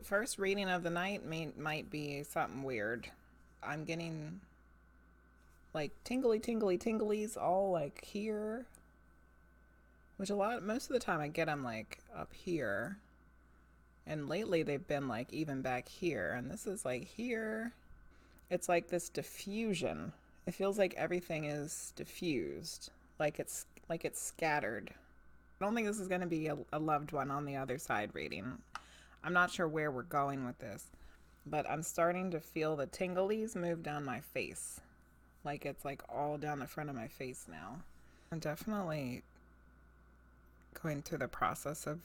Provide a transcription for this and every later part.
first reading of the night might be something weird. I'm getting like tinglies all like here, which most of the time I get them like up here. And lately they've been like even back here. And this is like here. It's like this diffusion. It feels like everything is diffused, like it's scattered. I don't think this is going to be a loved one on the other side reading. I'm not sure where we're going with this, but I'm starting to feel the tinglies move down my face. Like it's like all down the front of my face now. I'm definitely going through the process of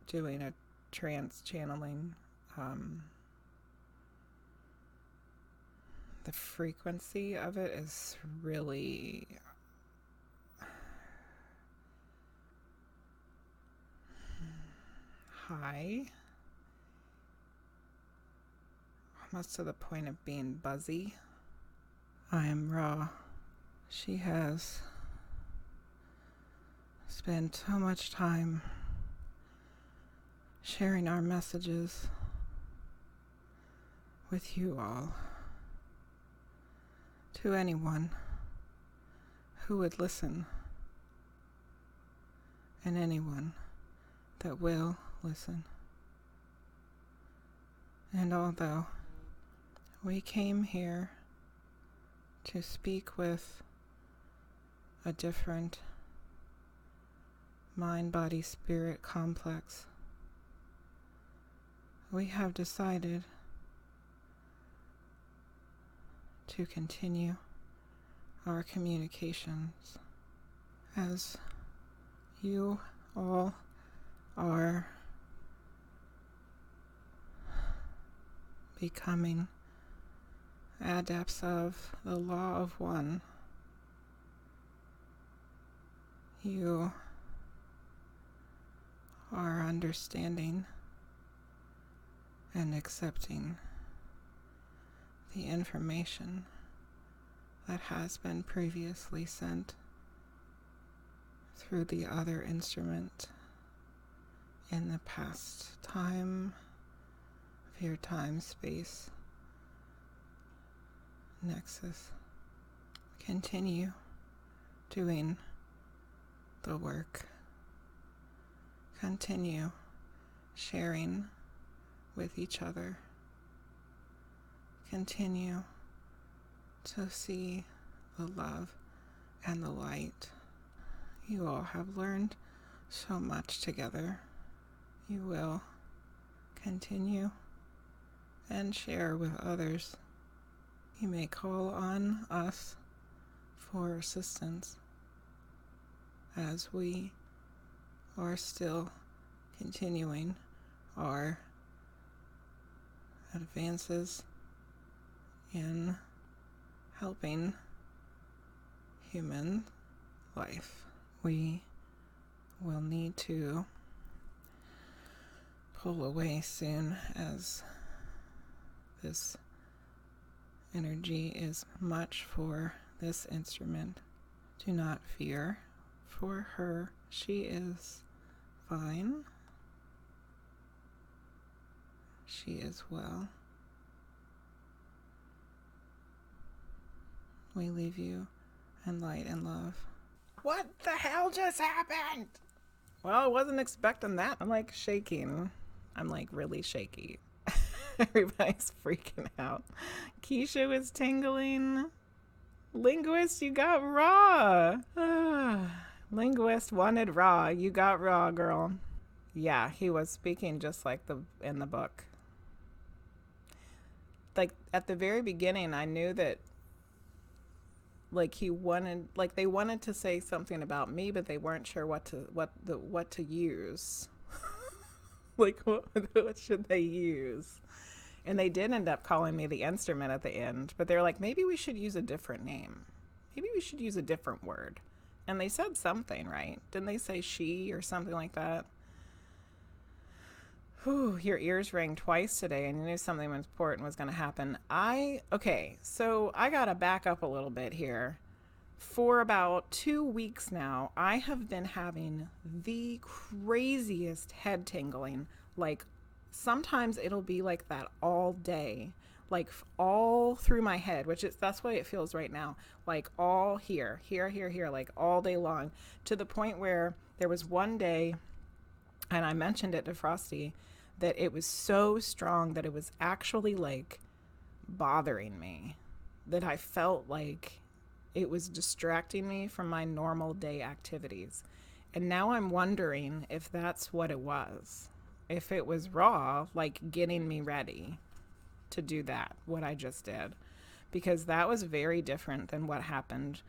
doing a trance channeling. The frequency of it is really high, almost to the point of being buzzy. I am Ra. She has spent so much time sharing our messages with you all. To anyone who would listen, and anyone that will listen. And although we came here to speak with a different mind, body, spirit complex, we have decided to continue our communications as you all are becoming adepts of the law of one. You are understanding and accepting the information that has been previously sent through the other instrument in the past time of your time-space nexus. Continue doing the work. Continue sharing with each other. Continue to see the love and the light. You all have learned so much together. You will continue and share with others. You may call on us for assistance as we are still continuing our advances in helping human life. We will need to pull away soon as this energy is much for this instrument. Do not fear for her. She is fine. She is well. We leave you in light and love. What the hell just happened? Well, I wasn't expecting that. I'm like shaking. I'm like really shaky. Everybody's freaking out. Keisha was tingling. Linguist, you got raw. Linguist wanted raw. You got raw, girl. Yeah, he was speaking just like in the book. Like at the very beginning, I knew that like they wanted to say something about me, but they weren't sure what to use. Like what should they use? And they did end up calling me the instrument at the end, but they're like, maybe we should use a different name. Maybe we should use a different word. And they said something, right? Didn't they say she or something like that? Whew, your ears rang twice today and you knew something important was going to happen. So I got to back up a little bit here. For about 2 weeks now, I have been having the craziest head tingling, like sometimes it'll be like that all day, like all through my head, which is that's what it feels right now, like all here, like all day long, to the point where there was one day, and I mentioned it to Frosty, that it was so strong that it was actually like bothering me, that I felt like it was distracting me from my normal day activities. And now I'm wondering if that's what it was. If it was Raw, like getting me ready to do that, what I just did. Because that was very different than what happened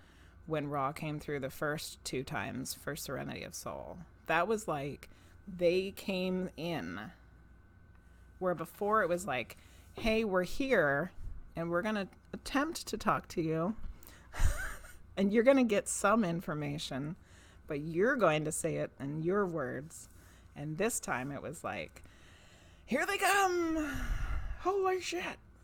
when Raw came through the first 2 times for Serenity of Soul. That was like they came in. Where before it was like, hey, we're here and we're going to attempt to talk to you. And you're going to get some information, but you're going to say it in your words. And this time it was like, here they come. Holy shit.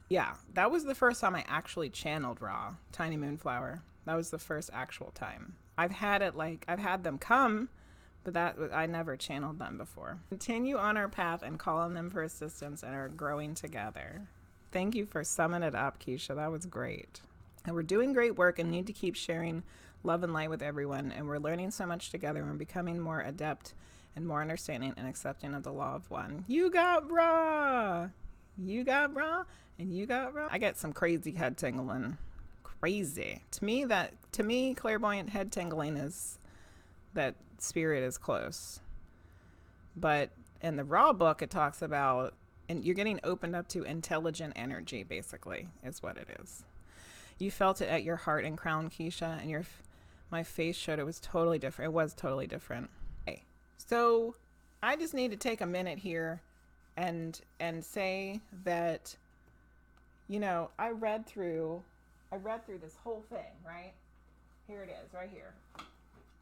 Yeah, that was the first time I actually channeled Raw, Tiny Moonflower. That was the first actual time. I've had them come, but I never channeled them before. Continue on our path and call on them for assistance and are growing together. Thank you for summing it up, Keisha. That was great. And we're doing great work and need to keep sharing love and light with everyone. And we're learning so much together and becoming more adept and more understanding and accepting of the law of one. You got Raw. You got Raw. And you got Raw. I get some crazy head tingling. Crazy. To me, clairvoyant head tingling is that spirit is close. But in the Raw book, it talks about, and you're getting opened up to intelligent energy, basically, is what it is. You felt it at your heart and crown, Keisha, and my face showed it was totally different. It was totally different. Okay. So I just need to take a minute here and say that, I read through this whole thing, right? Here it is, right here.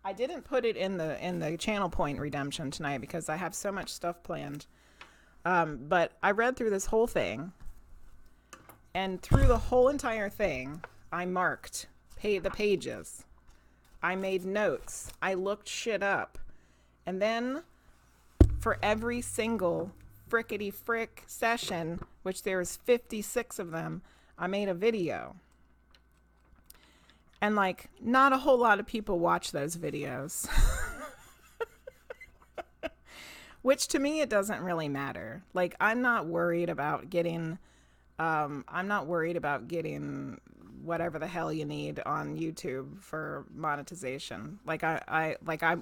I didn't put it in the channel point redemption tonight because I have so much stuff planned. But I read through this whole thing. And through the whole entire thing, I marked the pages. I made notes. I looked shit up. And then for every single frickety frick session, which there's 56 of them, I made a video. And like, not a whole lot of people watch those videos. Which to me, it doesn't really matter. Like, I'm not worried about getting whatever the hell you need on YouTube for monetization. Like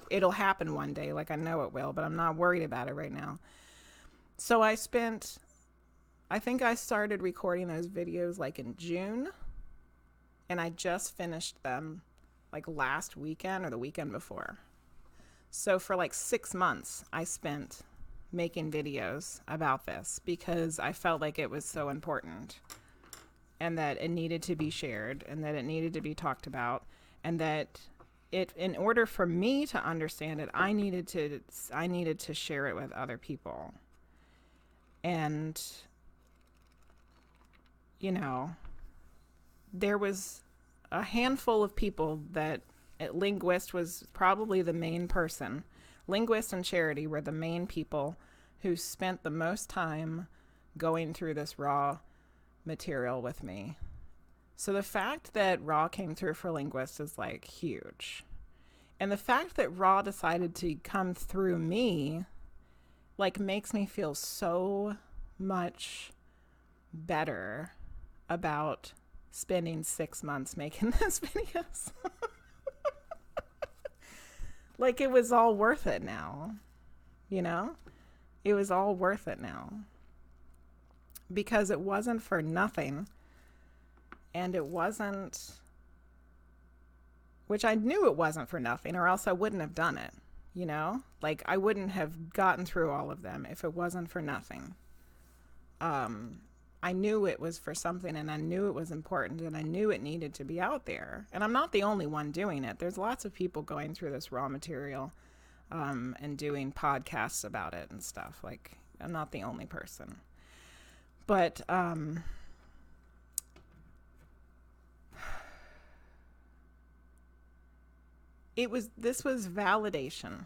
it'll happen one day. Like I know it will, but I'm not worried about it right now. So I think I started recording those videos like in June, and I just finished them like last weekend or the weekend before. So for like 6 months, I spent making videos about this because I felt like it was so important and that it needed to be shared and that it needed to be talked about, and that in order for me to understand it, I needed to share it with other people. And there was a handful of people that Linguist was probably the main person. Linguist and Charity were the main people who spent the most time going through this Raw material with me. So the fact that Raw came through for Linguist is like huge. And the fact that Raw decided to come through me like makes me feel so much better about spending 6 months making this videos. Like it was all worth it now, It was all worth it now. Because it wasn't for nothing. And it wasn't, which I knew it wasn't for nothing, or else I wouldn't have done it, Like I wouldn't have gotten through all of them if it wasn't for nothing. I knew it was for something, and I knew it was important, and I knew it needed to be out there. And I'm not the only one doing it. There's lots of people going through this Raw material and doing podcasts about it and stuff. Like, I'm not the only person. But this was validation,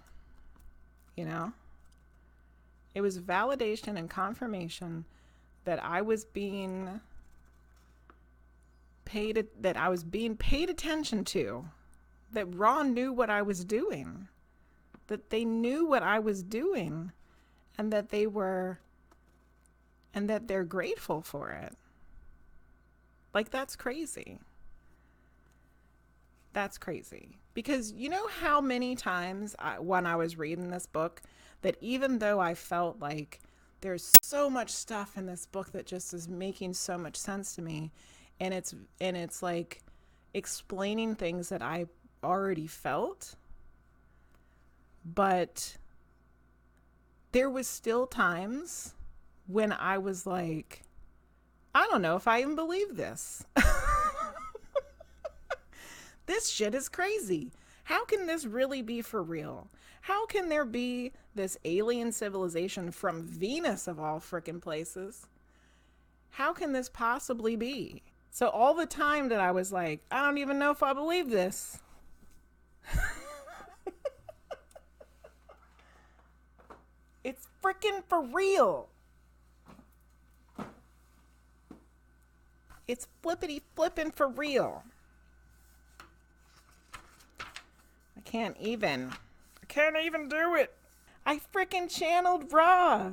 It was validation and confirmation that I was being paid attention to, that Ron knew what I was doing, that they knew what I was doing, and that they're grateful for it. Like, that's crazy. That's crazy. Because you know how many times when I was reading this book, that even though I felt like there's so much stuff in this book that just is making so much sense to me, and it's like explaining things that I already felt, but there was still times when I was like, I don't know if I even believe this. This shit is crazy. How can this really be for real? How can there be this alien civilization from Venus of all frickin' places? How can this possibly be? So all the time that I was like, I don't even know if I believe this. It's frickin' for real. It's flippity flippin' for real. I can't even do it. I frickin' channeled Ra.